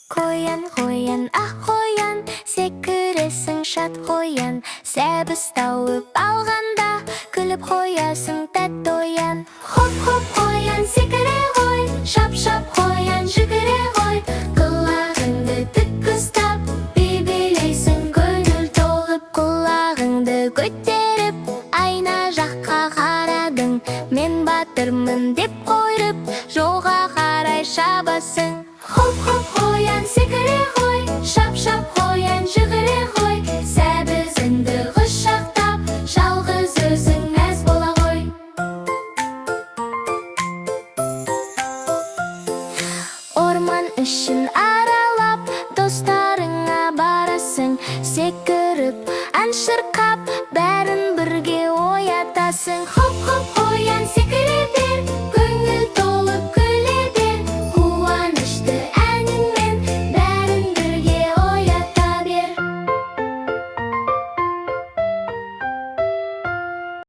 Қоян, қоян, қоян, секіресің шат қоян. Сәбіз тауып алғанда, күліп қоясың тәтті оян. Хоп-хоп қоян, секіре ғой, шап-шап қоян, жүгіре ғой. Құлағыңды тік ұстап, билейсің көңіл толып. Құлағыңды көтеріп, айна жаққа қарадың. Мен батырмын деп қойып, жолға қарай шабасың. Хоп-хоп қоян, секіре ғой, шап-шап қоян, жүгіре ғой. Сәбізіңді құшақтап, жалғыз өзің мәз бола ғой. Орман ішін аралап, достарыңа барасың. Секіріп, ән шырқап, бәрін бірге оятасың.